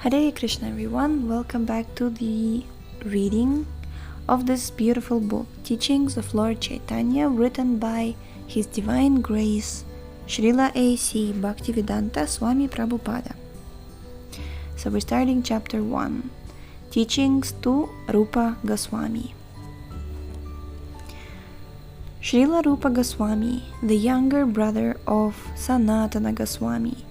Hare Krishna everyone, welcome back to the reading of this beautiful book, Teachings of Lord Chaitanya, written by His Divine Grace, Srila A.C. Bhaktivedanta Swami Prabhupada. So we're starting chapter 1, Teachings to Rupa Goswami. Srila Rupa Goswami, the younger brother of Sanatana Goswami,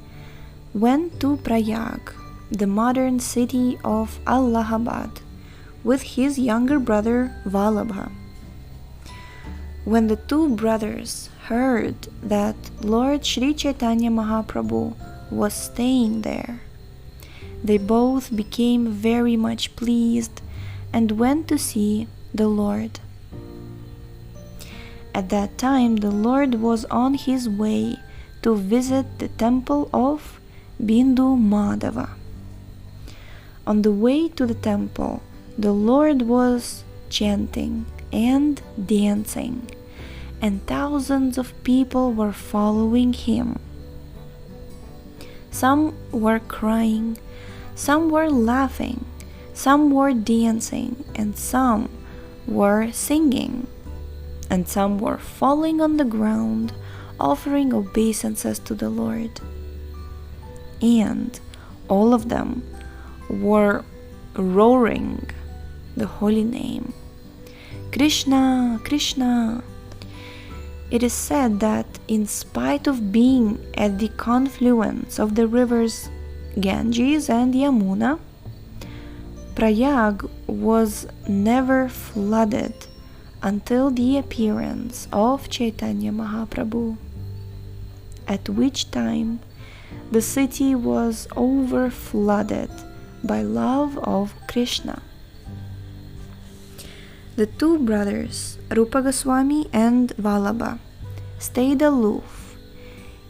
went to Prayag, the modern city of Allahabad, with his younger brother Vallabha. When the two brothers heard that Lord Sri Chaitanya Mahaprabhu was staying there, they both became very much pleased and went to see the Lord. At that time, the Lord was on his way to visit the temple of Bindu Madhava. On the way to the temple, the Lord was chanting and dancing, and thousands of people were following him. Some were crying, some were laughing, some were dancing, and some were singing, and some were falling on the ground, offering obeisances to the Lord. And all of them were roaring the holy name, Kṛṣṇa, Kṛṣṇa. It is said that in spite of being at the confluence of the rivers Ganges and Yamuna, Prayag was never flooded until the appearance of Chaitanya Mahaprabhu, at which time the city was over-flooded by love of Kṛṣṇa. The two brothers, Rupa Goswami and Vallabha, stayed aloof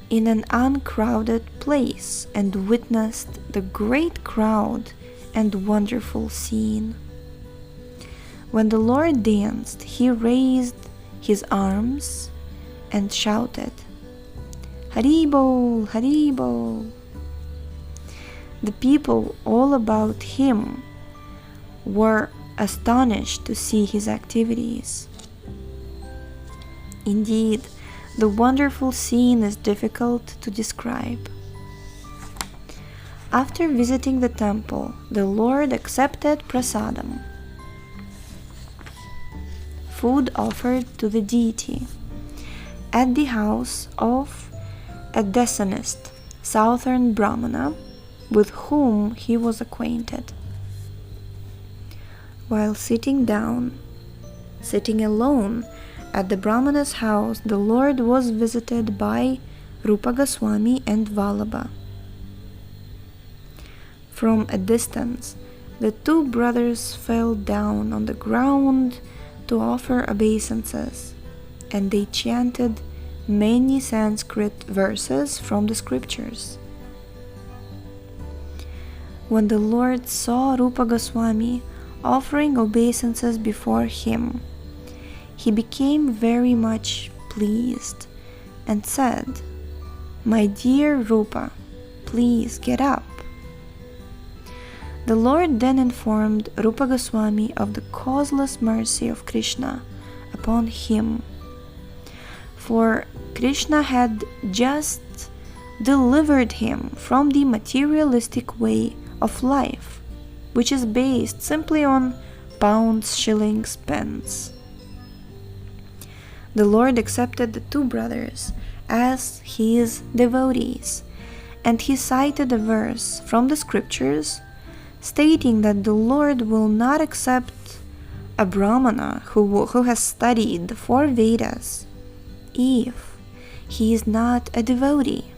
in an uncrowded place and witnessed the great crowd and wonderful scene. When the Lord danced, he raised his arms and shouted, Haribol, Haribol. The people all about him were astonished to see his activities. Indeed, the wonderful scene is difficult to describe. After visiting the temple, the Lord accepted prasadam, food offered to the deity, at the house of a Desanist, southern Brahmana, with whom he was acquainted. While sitting alone at the Brahmana's house, the Lord was visited by Rupa Goswami and Vallabha. From a distance, the two brothers fell down on the ground to offer obeisances, and they chanted many Sanskrit verses from the scriptures. When the Lord saw Rupa Goswami offering obeisances before him, he became very much pleased and said, My dear Rupa, please get up. The Lord then informed Rupa Goswami of the causeless mercy of Kṛṣṇa upon him, for Kṛṣṇa had just delivered him from the materialistic way of life, which is based simply on pounds, shillings, pence. The Lord accepted the two brothers as his devotees, and he cited a verse from the scriptures stating that the Lord will not accept a Brahmana who has studied the 4 Vedas if he is not a devotee,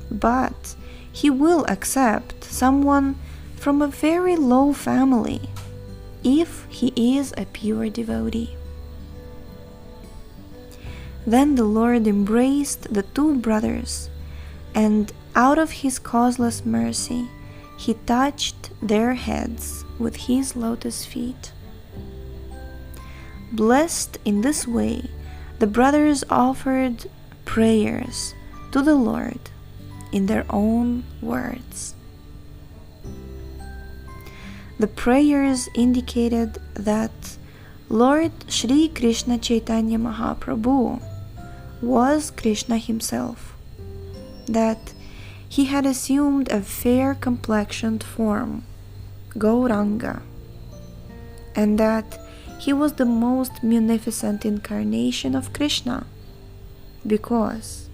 but he will accept someone from a very low family if he is a pure devotee. Then the Lord embraced the two brothers, and out of his causeless mercy, he touched their heads with his lotus feet. Blessed in this way, the brothers offered prayers to the Lord in their own words. the prayers indicated that Lord Sri Kṛṣṇa Chaitanya Mahaprabhu was Kṛṣṇa himself, that he had assumed a fair complexioned form, Gauranga, and that he was the most munificent incarnation of Kṛṣṇa, because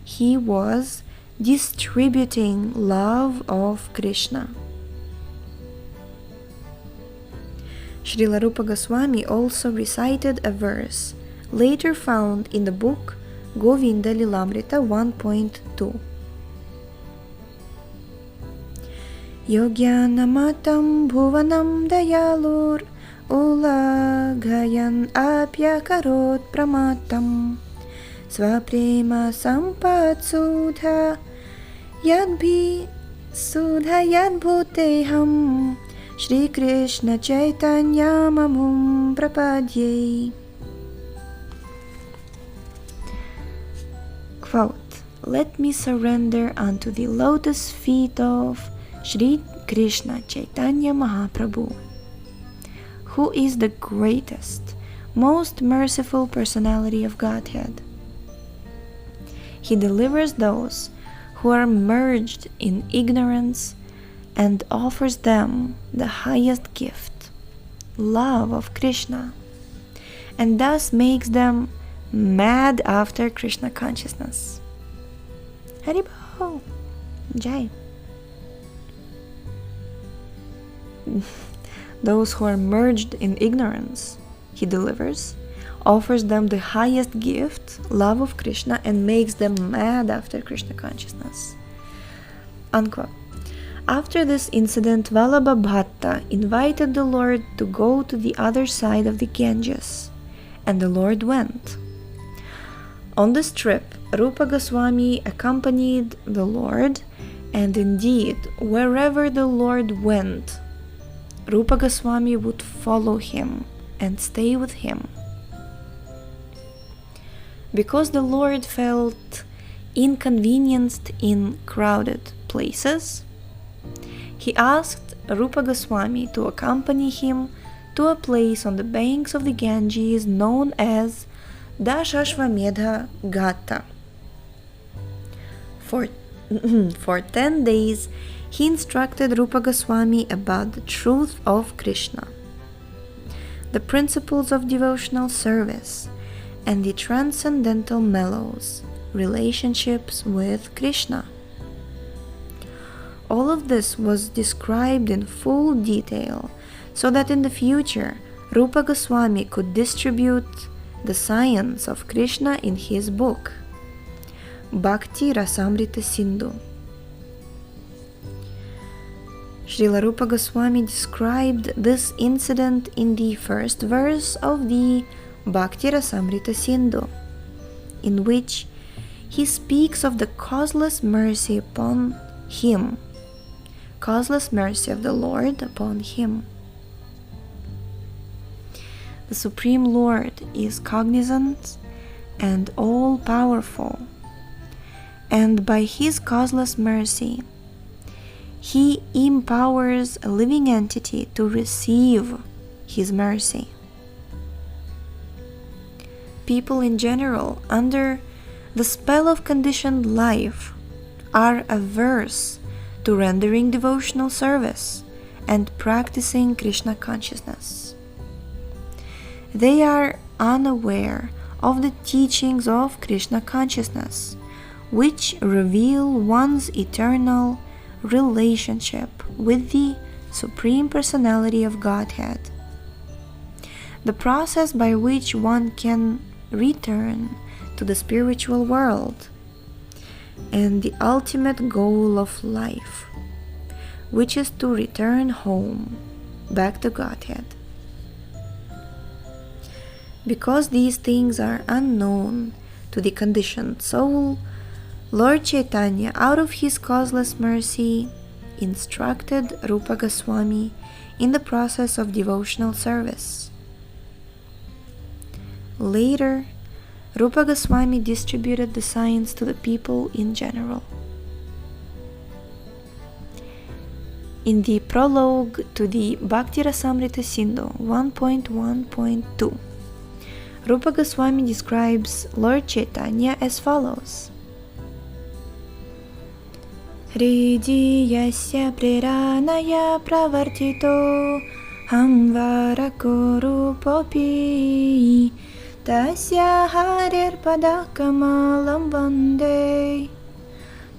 he was distributing love of Kṛṣṇa. Srila Rupa Goswami also recited a verse later found in the book Govinda Lilamrita 1.2. Yogyanamatam bhuvanam dayalur ulaghayan apyakarot pramatam svaprema sampat sudha yadbhuteham Shri Kṛṣṇa Chaitanya Mamum Prapadye. Quote, "Let me surrender unto the lotus feet of Shri Kṛṣṇa Chaitanya Mahaprabhu, who is the greatest, most merciful personality of Godhead. He delivers those who are merged in ignorance and offers them the highest gift, love of Kṛṣṇa, and thus makes them mad after Kṛṣṇa consciousness." Haribol! Jai! Those who are merged in ignorance, he delivers, offers them the highest gift, love of Kṛṣṇa, and makes them mad after Kṛṣṇa consciousness. Unquote. After this incident, Vallabha Bhatta invited the Lord to go to the other side of the Ganges, and the Lord went. On this trip, Rupa Goswami accompanied the Lord, and indeed, wherever the Lord went, Rupa Goswami would follow him and stay with him. Because the Lord felt inconvenienced in crowded places, he asked Rupa Goswami to accompany him to a place on the banks of the Ganges known as Dashashvamedha Ghata. For 10 days, he instructed Rupa Goswami about the truth of Kṛṣṇa, the principles of devotional service, and the transcendental mellows, relationships with Kṛṣṇa. All of this was described in full detail so that in the future Rupa Goswami could distribute the science of Kṛṣṇa in his book, Bhakti Rasamrita Sindhu. Srila Rupa Goswami described this incident in the first verse of the Bhakti Rasamrita Sindhu, in which he speaks of the causeless mercy upon him, causeless mercy of the Lord upon him. The Supreme Lord is cognizant and all-powerful, and by his causeless mercy, he empowers a living entity to receive his mercy. People in general, under the spell of conditioned life, are averse to rendering devotional service and practicing Kṛṣṇa consciousness. They are unaware of the teachings of Kṛṣṇa consciousness, which reveal one's eternal relationship with the Supreme Personality of Godhead, the process by which one can return to the spiritual world, and the ultimate goal of life, which is to return home, back to Godhead. Because these things are unknown to the conditioned soul, Lord Chaitanya, out of his causeless mercy, instructed Rupa Goswami in the process of devotional service. Later, Rupa Goswami distributed the science to the people in general. in the prologue to the Bhakti Rasamrita Sindhu 1.1.2. Rupa Goswami describes Lord Chaitanya as follows. Hridi yasya preranaya pravartito hamvara kurupopi tasya harir padakamalam vande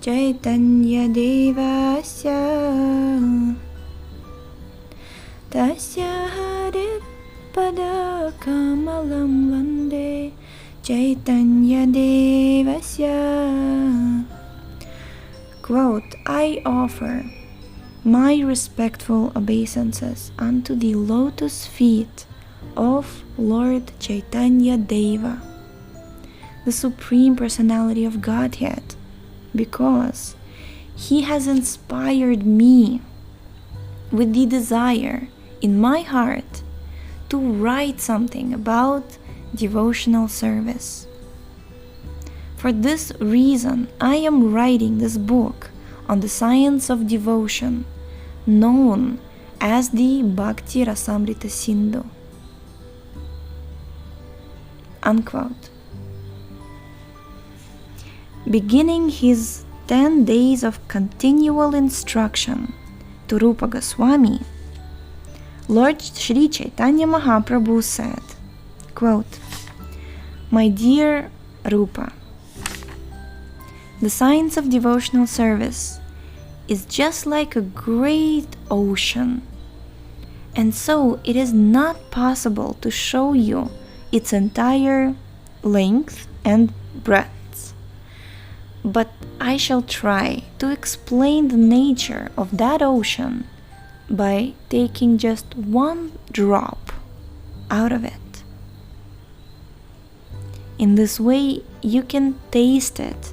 Chaitanya devasya tasya harir padakamalam vande Chaitanya devasya. Quote, I offer my respectful obeisances unto the lotus feet of Lord Chaitanya Deva, the Supreme Personality of Godhead, because he has inspired me with the desire in my heart to write something about devotional service. For this reason, I am writing this book on the science of devotion, known as the Bhakti Rasamrita Sindhu. Unquote. Beginning his 10 days of continual instruction to Rupa Goswami, Lord Sri Chaitanya Mahaprabhu said, quote, My dear Rupa, the science of devotional service is just like a great ocean, and so it is not possible to show you its entire length and breadth. But I shall try to explain the nature of that ocean by taking just one drop out of it. In this way, you can taste it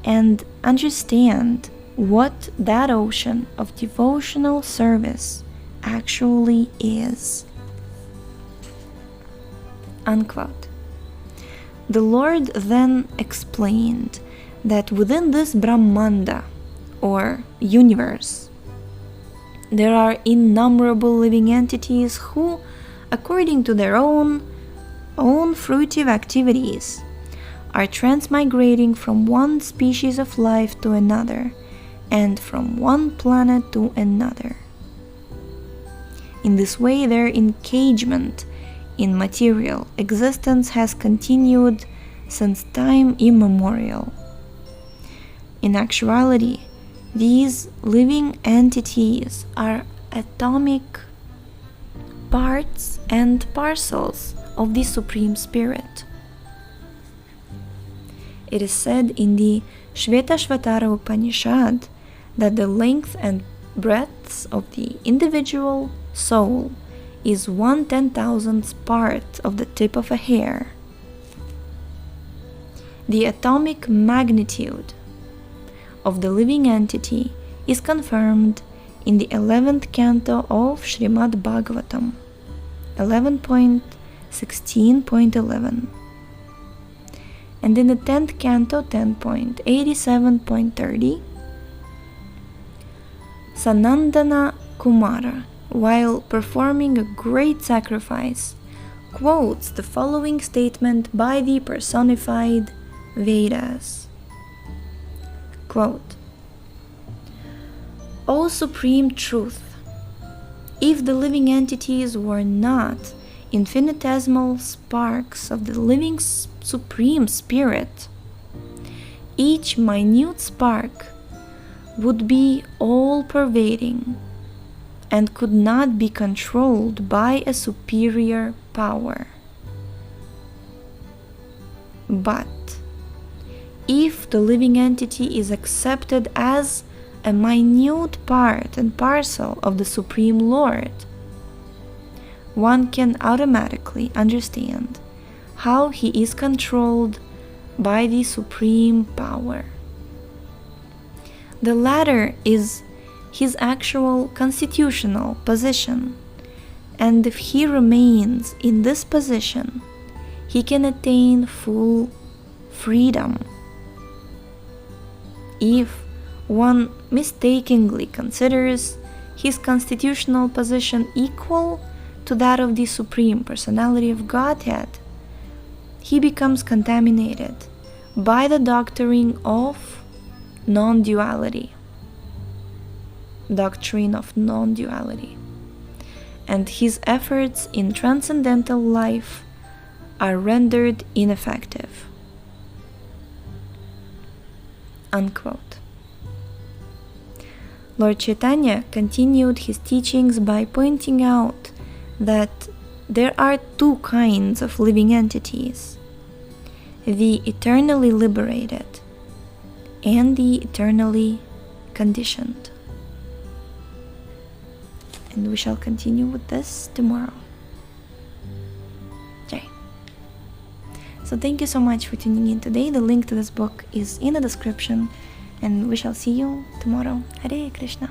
and understand what that ocean of devotional service actually is. Unquote. The Lord then explained that within this Brahmanda, or universe, there are innumerable living entities who, according to their own fruitive activities, are transmigrating from one species of life to another and from one planet to another. In this way, their engagement in material existence has continued since time immemorial. In actuality, these living entities are atomic parts and parcels of the Supreme Spirit. It is said in the Shvetashvatara Upanishad that the length and breadth of the individual soul is 1/10,000th part of the tip of a hair. The atomic magnitude of the living entity is confirmed in the 11th canto of Srimad Bhagavatam, 11.16.11, and in the 10th canto, 10.87.30, Sanandana Kumara, while performing a great sacrifice, quotes the following statement by the personified Vedas. Quote, O Supreme Truth, if the living entities were not infinitesimal sparks of the living Supreme Spirit, each minute spark would be all-pervading and could not be controlled by a superior power. But if the living entity is accepted as a minute part and parcel of the Supreme Lord, one can automatically understand how he is controlled by the Supreme Power. The latter is his actual constitutional position, and if he remains in this position, he can attain full freedom. If one mistakenly considers his constitutional position equal to that of the Supreme Personality of Godhead, he becomes contaminated by the doctrine of non-duality, and his efforts in transcendental life are rendered ineffective. Unquote. Lord Chaitanya continued his teachings by pointing out that there are two kinds of living entities: the eternally liberated and the eternally conditioned. And we shall continue with this tomorrow. Jai. So thank you so much for tuning in today. The link to this book is in the description, and we shall see you tomorrow. Hare Krishna.